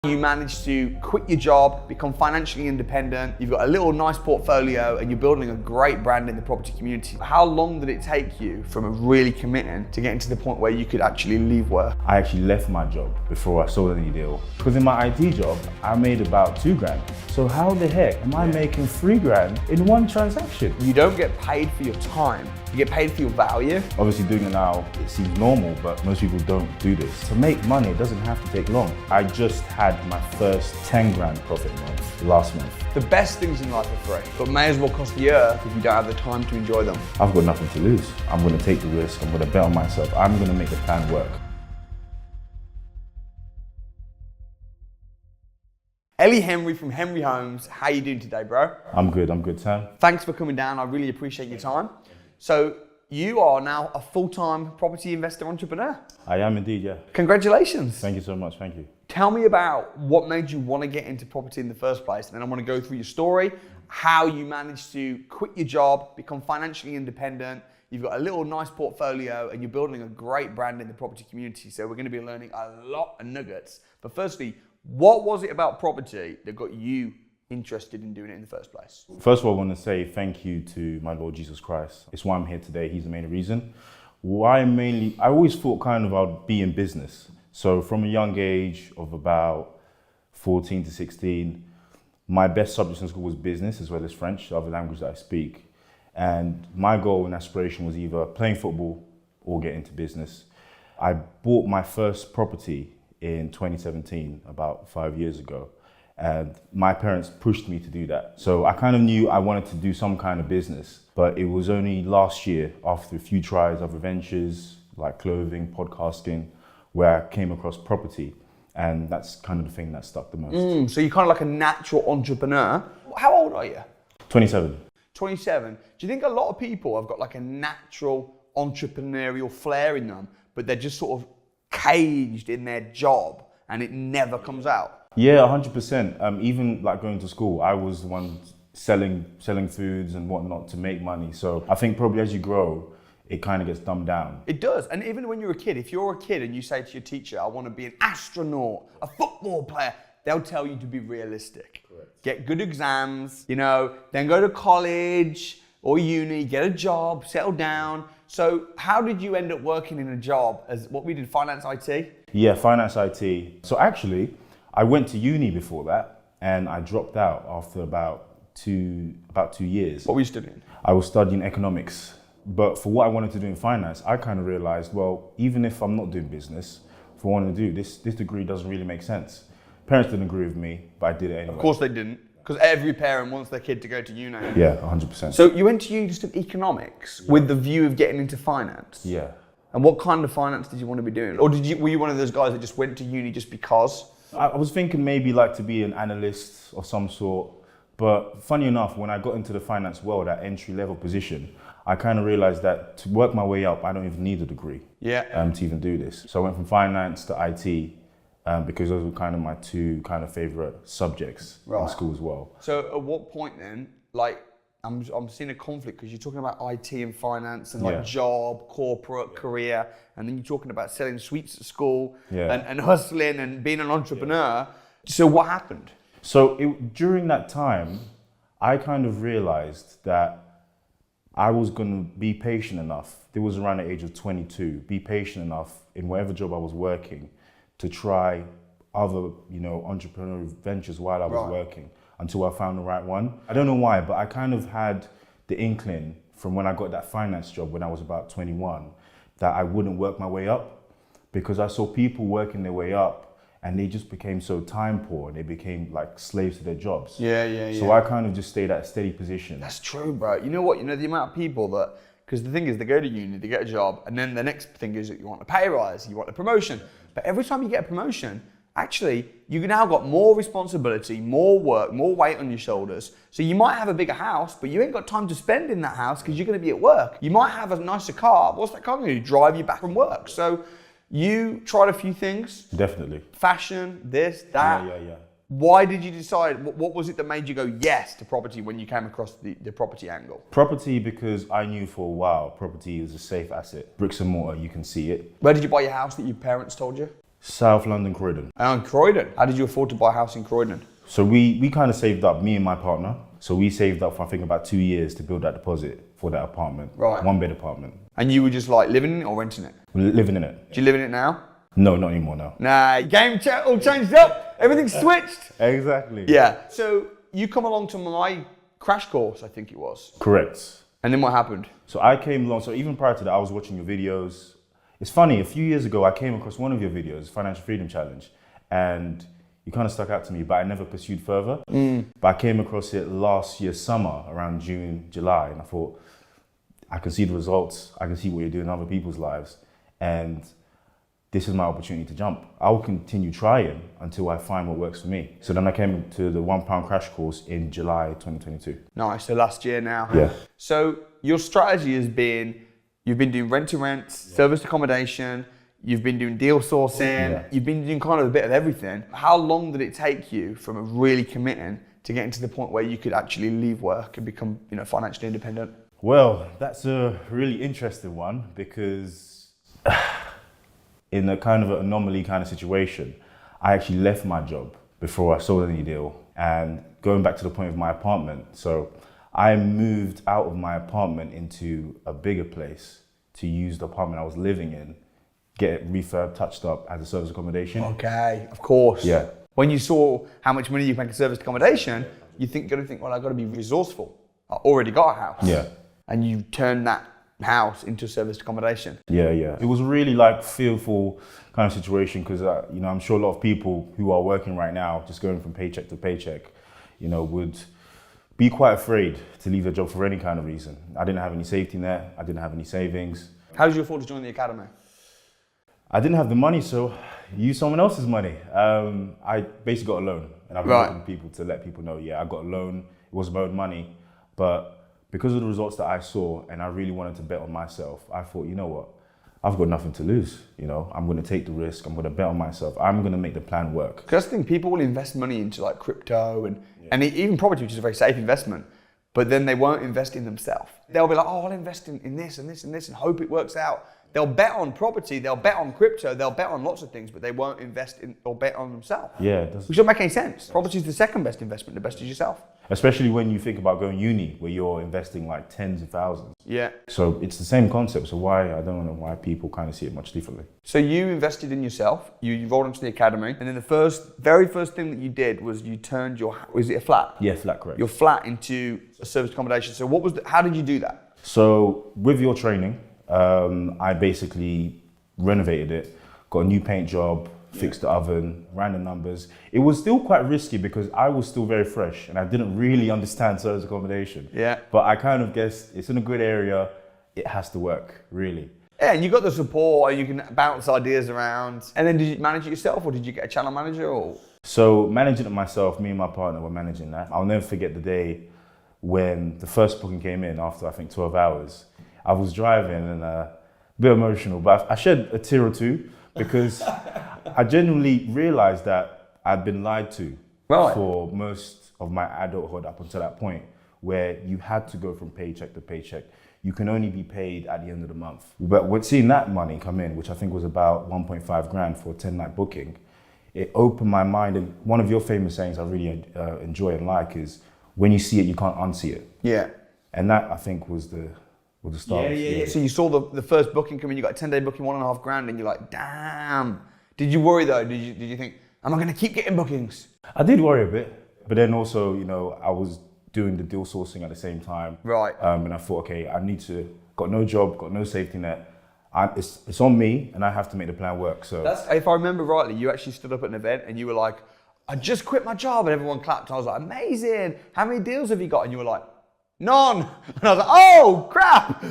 You managed to quit your job, become financially independent, you've got a little nice portfolio and you're building a great brand in the property community. How long did it take you from really committing to getting to the point where you could actually leave work? I actually left my job before I sold any deal. Because in my IT job, I made about $2,000. So how the heck am I making $3,000 in one transaction? You don't get paid for your time, you get paid for your value. Obviously doing it now, it seems normal, but most people don't do this. To make money, it doesn't have to take long. I just had my first $10,000 profit month last month. The best things in life are free, but may as well cost the earth if you don't have the time to enjoy them. I've got nothing to lose. I'm gonna take the risk, I'm gonna bet on myself, I'm gonna make the plan work. Ellie Henry from Henry Homes, how you doing today, bro? I'm good, Sam. Thanks for coming down, I really appreciate your time. So, you are now a full-time property investor entrepreneur. I am indeed, yeah. Congratulations. Thank you so much, thank you. Tell me about what made you want to get into property in the first place, and then I want to go through your story, how you managed to quit your job, become financially independent, you've got a little nice portfolio, and you're building a great brand in the property community. So we're going to be learning a lot of nuggets. But firstly, what was it about property that got you interested in doing it in the first place? First of all, I want to say thank you to my Lord Jesus Christ. It's why I'm here today. He's the main reason. I always thought kind of I'd be in business. So from a young age of about 14 to 16, my best subject in school was business as well as French, the other language that I speak. And my goal and aspiration was either playing football or get into business. I bought my first property in 2017, about 5 years ago. And my parents pushed me to do that. So I kind of knew I wanted to do some kind of business, but it was only last year, after a few tries, other ventures like clothing, podcasting, where I came across property. And that's kind of the thing that stuck the most. So you're kind of like a natural entrepreneur. How old are you? 27. 27. Do you think a lot of people have got like a natural entrepreneurial flair in them, but they're just sort of caged in their job and it never comes out? Yeah, 100%. Even like going to school, I was the one selling foods and whatnot to make money. So I think probably as you grow, it kind of gets dumbed down. It does. And even when you're a kid, if you're a kid and you say to your teacher, I want to be an astronaut, a football player, they'll tell you to be realistic. Correct. Get good exams, then go to college or uni, get a job, settle down. So how did you end up working in a job as what we did, finance IT? Yeah, finance IT. So actually, I went to uni before that and I dropped out after about 2 years. What were you studying? I was studying economics. But for what I wanted to do in finance, I kind of realized, well, even if I'm not doing business, for what I want to do, this degree doesn't really make sense. Parents didn't agree with me, but I did it anyway. Of course they didn't, because every parent wants their kid to go to uni. Yeah, 100%. So you went to uni just in economics with the view of getting into finance? Yeah. And what kind of finance did you want to be doing? Or were you one of those guys that just went to uni just because? I was thinking maybe like to be an analyst of some sort. But funny enough, when I got into the finance world at entry-level position, I kind of realized that to work my way up, I don't even need a degree to even do this. So I went from finance to IT because those were kind of my two kind of favorite subjects in school as well. So at what point then, like, I'm seeing a conflict because you're talking about IT and finance and like job, corporate, career, and then you're talking about selling sweets at school and hustling and being an entrepreneur. So what happened? So during that time, I kind of realized that I was going to be patient enough. It was around the age of 22. Be patient enough in whatever job I was working to try other, entrepreneurial ventures while I was working until I found the right one. I don't know why, but I kind of had the inkling from when I got that finance job when I was about 21 that I wouldn't work my way up because I saw people working their way up and they just became so time poor. They became like slaves to their jobs. So I kind of just stayed at a steady position. That's true, bro. You know what? The amount of people that, because the thing is they go to uni, they get a job, and then the next thing is that you want a pay rise, you want a promotion. But every time you get a promotion, actually, you've now got more responsibility, more work, more weight on your shoulders. So you might have a bigger house, but you ain't got time to spend in that house because you're going to be at work. You might have a nicer car. What's that car going to do? Drive you back from work. So you tried a few things. Definitely. Fashion, this, that. Yeah. Why did you decide, what was it that made you go yes to property when you came across the property angle? Property because I knew for a while property is a safe asset. Bricks and mortar, you can see it. Where did you buy your house that your parents told you? South London, Croydon. And Croydon. How did you afford to buy a house in Croydon? So we kind of saved up, me and my partner. So we saved up for I think about 2 years to build that deposit for that apartment. Right. 1-bed apartment. And you were just like living in it or renting it? We're living in it. Do you live in it now? No, not anymore now. Nah, all changed up. Everything's switched. Exactly. Yeah. So you come along to my crash course, I think it was. Correct. And then what happened? So I came along, so even prior to that, I was watching your videos. It's funny, a few years ago, I came across one of your videos, Financial Freedom Challenge, and you kind of stuck out to me, but I never pursued further. But I came across it last year summer, around June, July, and I thought, I can see the results, I can see what you're doing in other people's lives, and this is my opportunity to jump. I will continue trying until I find what works for me. So then I came to the £1 crash course in July 2022. Nice, so last year now. Yeah. So your strategy has been, you've been doing rent-to-rent, serviced accommodation, you've been doing deal sourcing, you've been doing kind of a bit of everything. How long did it take you from really committing to getting to the point where you could actually leave work and become, financially independent? Well, that's a really interesting one because in a kind of an anomaly kind of situation, I actually left my job before I sold any deal. And going back to the point of my apartment, so I moved out of my apartment into a bigger place to use the apartment I was living in, get it refurbed, touched up as a service accommodation. Okay, of course. Yeah. When you saw how much money you can make a service accommodation, you got to think, well, I've got to be resourceful. I already got a house. Yeah. And you turn that house into serviced accommodation. Yeah. It was really like fearful kind of situation because, I'm sure a lot of people who are working right now, just going from paycheck to paycheck, would be quite afraid to leave their job for any kind of reason. I didn't have any safety net. I didn't have any savings. How did you afford to join the academy? I didn't have the money, so used someone else's money. I basically got a loan, and I've been working with people to let people know, I got a loan. It was my own money, but because of the results that I saw, and I really wanted to bet on myself, I thought, you know what? I've got nothing to lose. I'm going to take the risk. I'm going to bet on myself. I'm going to make the plan work. Because I think people will invest money into like crypto and even property, which is a very safe investment, but then they won't invest in themselves. They'll be like, oh, I'll invest in this and this and this and hope it works out. They'll bet on property, they'll bet on crypto, they'll bet on lots of things, but they won't invest in or bet on themselves. Yeah, it doesn't. Which doesn't make any sense. Property is the second best investment, the best is yourself. Especially when you think about going uni, where you're investing like tens of thousands. Yeah. So it's the same concept. So I don't know why people kind of see it much differently. So you invested in yourself, you enrolled into the academy, and then the very first thing that you did was you turned was it a flat? Yeah, flat, correct. Your flat into a serviced accommodation. So how did you do that? So with your training, I basically renovated it, got a new paint job, fixed the oven, ran the numbers. It was still quite risky because I was still very fresh and I didn't really understand service accommodation. Yeah. But I kind of guessed it's in a good area, it has to work, really. Yeah, and you got the support and you can bounce ideas around. And then did you manage it yourself or did you get a channel manager or? So managing it myself, me and my partner were managing that. I'll never forget the day when the first booking came in after I think 12 hours. I was driving and a bit emotional, but I shed a tear or two because I genuinely realized that I'd been lied to for most of my adulthood up until that point where you had to go from paycheck to paycheck. You can only be paid at the end of the month. But with seeing that money come in, which I think was about 1.5 grand for a 10-night booking, it opened my mind. And one of your famous sayings I really enjoy and like is, when you see it, you can't unsee it. Yeah. And that, I think, was the start. Yeah. So you saw the first booking come in, you got a 10-day booking, 1.5 grand, and you're like, damn. Did you worry though? Did you think, am I going to keep getting bookings? I did worry a bit, but then also, I was doing the deal sourcing at the same time. Right. And I thought, okay, got no job, got no safety net. It's on me, and I have to make the plan work. So if I remember rightly, you actually stood up at an event and you were like, I just quit my job, and everyone clapped. I was like, amazing. How many deals have you got? And you were like, none. And I was like, oh, crap.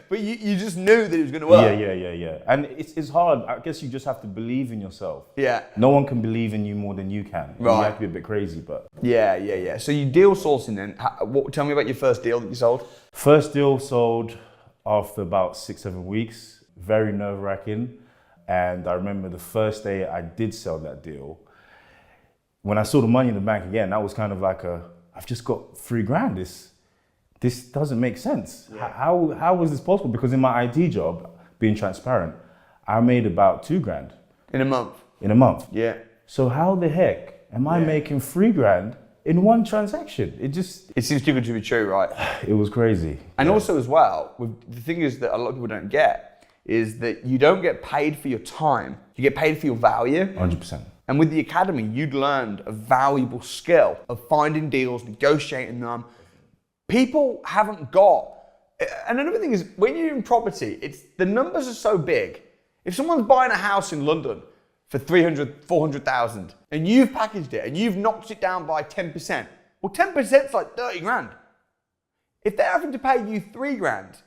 But you just knew that it was going to work. Yeah. And it's hard. I guess you just have to believe in yourself. Yeah. No one can believe in you more than you can. Right. You have to be a bit crazy, but. Yeah. So you deal sourcing then. Tell me about your first deal that you sold. First deal sold after about 6-7 weeks. Very nerve-wracking. And I remember the first day I did sell that deal, when I saw the money in the bank again, that was kind of like I've just got 3 grand. This doesn't make sense. Yeah. How was this possible? Because in my IT job, being transparent, I made about 2 grand. In a month. in a month. Yeah. So how the heck am I making $3,000 in one transaction? It seems too good to be true, right? It was crazy. And also as well, the thing is that a lot of people don't get is that you don't get paid for your time. You get paid for your value. 100%. And with the academy, you'd learned a valuable skill of finding deals, negotiating them. People haven't got. And another thing is, when you're in property, the numbers are so big. If someone's buying a house in London for 300, 400,000, and you've packaged it and you've knocked it down by 10%, well, 10% is like 30 grand. If they're having to pay you 3 grand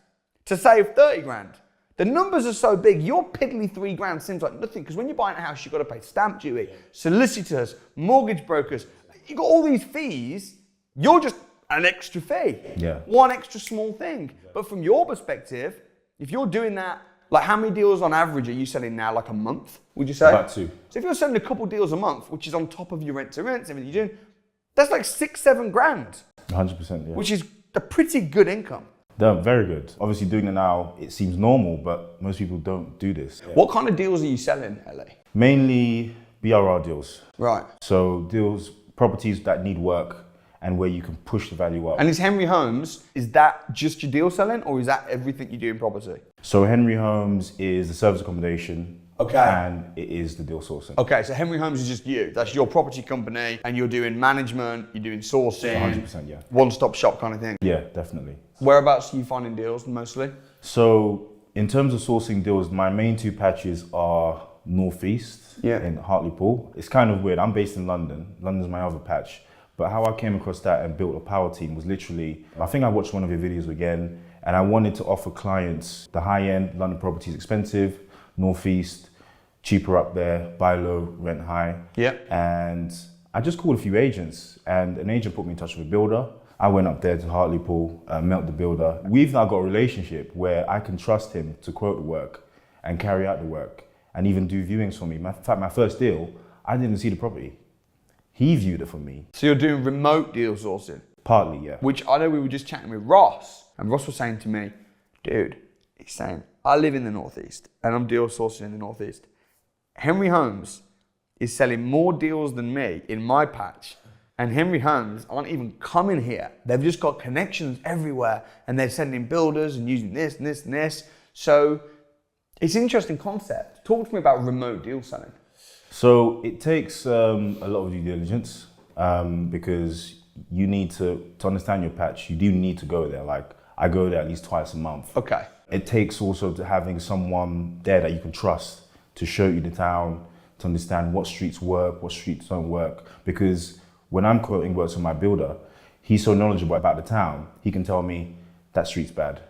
to save 30 grand, the numbers are so big, your piddly 3 grand seems like nothing, because when you're buying a house, you've got to pay stamp duty, solicitors, mortgage brokers. You've got all these fees, you're just an extra fee. Yeah. One extra small thing. But from your perspective, if you're doing that, like how many deals on average are you selling now, like a month, would you say? About 2. So if you're selling a couple deals a month, which is on top of your rent to rents, everything you're doing, that's like 6-7 grand. 100%, yeah. Which is a pretty good income. They're very good. Obviously doing it now, it seems normal, but most people don't do this. What kind of deals are you selling, LA? Mainly BRR deals. Right. So deals, properties that need work and where you can push the value up. And is Henry Homes, is that just your deal selling, or is that everything you do in property? So Henry Homes is the service accommodation. Okay. And it is the deal sourcing. Okay, so Henry Homes is just you. That's your property company, and you're doing management, you're doing sourcing. 100%, yeah. One-stop shop kind of thing. Yeah, definitely. Whereabouts are you finding deals mostly? So in terms of sourcing deals, my main 2 patches are Northeast in Hartlepool. It's kind of weird. I'm based in London. London's my other patch. But how I came across that and built a power team was literally, I think I watched one of your videos again, and I wanted to offer clients the high-end London properties, expensive, Northeast, cheaper up there, buy low, rent high. Yeah. And I just called a few agents, and an agent put me in touch with a builder. I went up there to Hartlepool, met the builder. We've now got a relationship where I can trust him to quote the work and carry out the work and even do viewings for me. In fact, my first deal, I didn't see the property. He viewed it for me. So you're doing remote deal sourcing? Partly, yeah. Which I know we were just chatting with Ross, and Ross was saying to me, dude, he's saying, I live in the Northeast and I'm deal sourcing in the Northeast. Henry Homes is selling more deals than me in my patch, and Henry Homes aren't even coming here. They've just got connections everywhere, and they're sending builders and using this and this and this. So it's an interesting concept. Talk to me about remote deal selling. So it takes a lot of due diligence because you need to understand your patch. You do need to go there. Like I go there at least twice a month. Okay. It takes also to having someone there that you can trust to show you the town, to understand what streets work, what streets don't work. Because when I'm quoting works with my builder, he's so knowledgeable about the town, he can tell me that street's bad.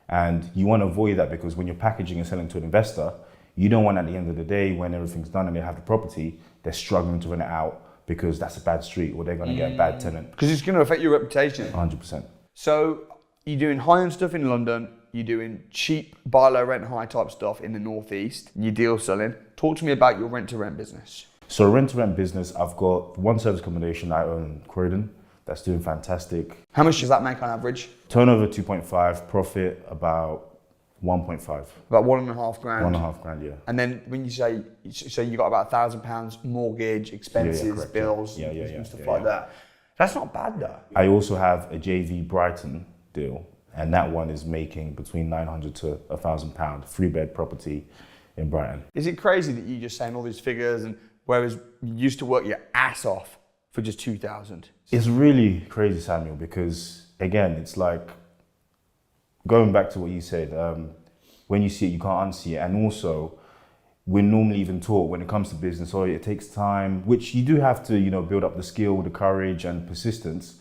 And you want to avoid that because when you're packaging and selling to an investor, you don't want at the end of the day when everything's done and they have the property, they're struggling to rent it out because that's a bad street or they're going to get a bad tenant. Because it's going to affect your reputation. 100%. So you're doing high-end stuff in London, you're doing cheap, buy low, rent high type stuff in the Northeast, you're deal selling. Talk to me about your rent-to-rent business. So rent-to-rent business, I've got one service accommodation I own in Croydon that's doing fantastic. How much does that make on average? Turnover 2.5, profit about 1.5. About £1.5 grand. £1.5 grand, yeah. And then when you say, so you got about £1,000 mortgage, expenses, correct, bills, yeah, and stuff like that. That's not bad though. I also have a JV Brighton deal, and that one is making between £900 to £1,000, 3-bed property in Brighton. Is it crazy that you're just saying all these figures, and whereas you used to work your ass off for just 2,000? It's really crazy, Samuel, because again, it's like going back to what you said, when you see it, you can't unsee it. And also, we're normally even taught when it comes to business, oh, it takes time, which you do have to, build up the skill, the courage and persistence.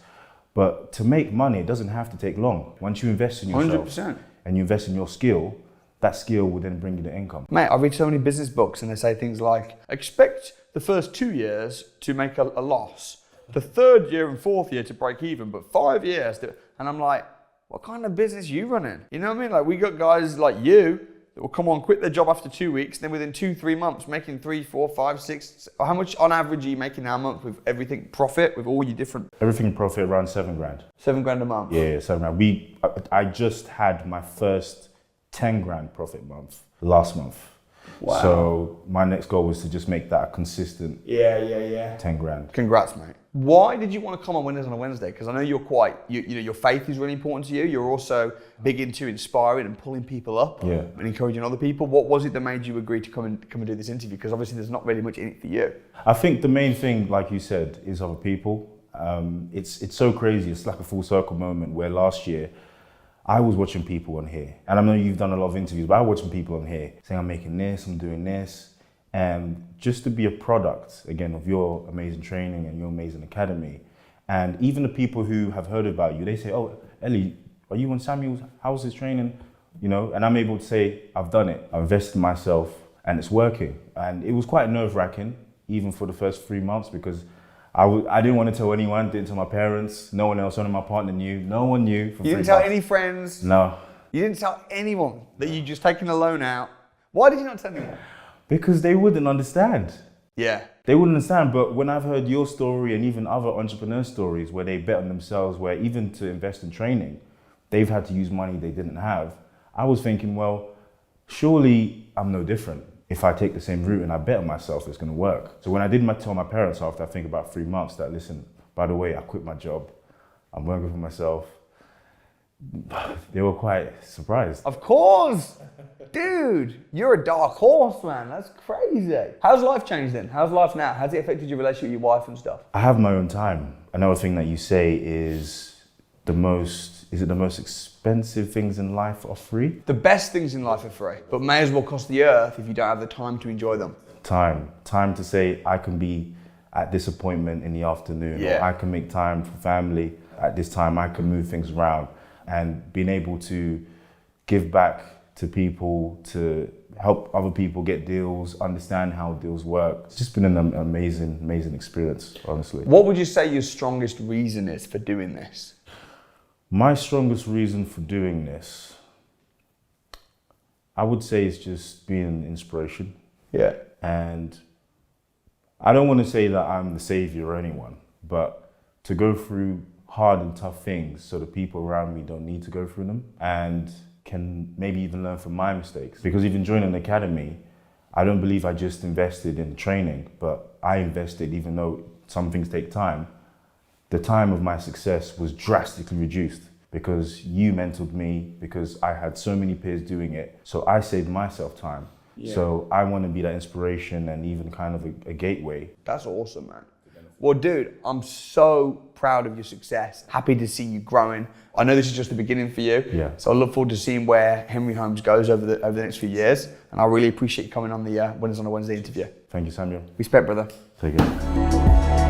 But to make money, it doesn't have to take long. Once you invest in yourself 100%. and you invest in your skill, that skill will then bring you the income. Mate, I read so many business books and they say things like, expect the first 2 years to make a loss, the 3rd year and 4th year to break even, but 5 years to, and I'm like, what kind of business are you running? You know what I mean? Like we got guys like you that will come on, quit their job after 2 weeks, then within 2-3 months making 3, 4, 5, 6. How much on average are you making now a month with everything profit, with all your different? Everything profit around 7 grand. 7 grand a month? Yeah, 7 grand. I just had my first 10 grand profit month last month. Wow. So my next goal was to just make that a consistent Yeah. 10 grand. Congrats, mate. Why did you want to come on Winners on a Wednesday? Because I know you're quite, you know, your faith is really important to you. You're also big into inspiring and pulling people up and encouraging other people. What was it that made you agree to come and do this interview? Because obviously there's not really much in it for you. I think the main thing, like you said, is other people. It's so crazy. It's like a full circle moment where last year I was watching people on here, and I know you've done a lot of interviews, but I was watching people on here saying, I'm making this, I'm doing this. And just to be a product, again, of your amazing training and your amazing academy. And even the people who have heard about you, they say, oh, Ellie, are you on Samuel's? How's his training? You know, and I'm able to say, I've done it. I've invested in myself and it's working. And it was quite nerve-wracking, even for the first 3 months, because I didn't want to tell anyone, didn't tell my parents, no one else, only my partner knew. No one knew for 3 months. You didn't tell any friends? No. You didn't tell anyone that you'd just taken a loan out? Why did you not tell anyone? Because they wouldn't understand. Yeah. They wouldn't understand, but when I've heard your story and even other entrepreneur stories where they bet on themselves, where even to invest in training, they've had to use money they didn't have, I was thinking, well, surely I'm no different. If I take the same route and I bet on myself, it's going to work. So when I did tell my parents after I think about 3 months that, listen, by the way, I quit my job, I'm working for myself, they were quite surprised. Of course. Dude, you're a dark horse, man. That's crazy. How's life changed then? How's life now? How's it affected your relationship with your wife and stuff? I have my own time. Another thing that you say is the most expensive things in life are free? The best things in life are free, but may as well cost the earth if you don't have the time to enjoy them. Time to say I can be at this appointment in the afternoon, or I can make time for family at this time, I can move things around, and being able to give back to people, to help other people get deals, understand how deals work. It's just been an amazing experience, honestly. What would you say your strongest reason is for doing this? My strongest reason for doing this, I would say, is just being an inspiration. Yeah. And I don't want to say that I'm the savior or anyone, but to go through hard and tough things so the people around me don't need to go through them and can maybe even learn from my mistakes. Because even joining an academy, I don't believe I just invested in training, but I invested, even though some things take time, the time of my success was drastically reduced because you mentored me, because I had so many peers doing it. So I saved myself time. Yeah. So I want to be that inspiration and even kind of a gateway. That's awesome, man. Well, dude, I'm so proud of your success. Happy to see you growing. I know this is just the beginning for you. Yeah. So I look forward to seeing where Henry Holmes goes over the next few years. And I really appreciate you coming on the Winners on a Wednesday interview. Thank you, Samuel. Respect, brother. Take care.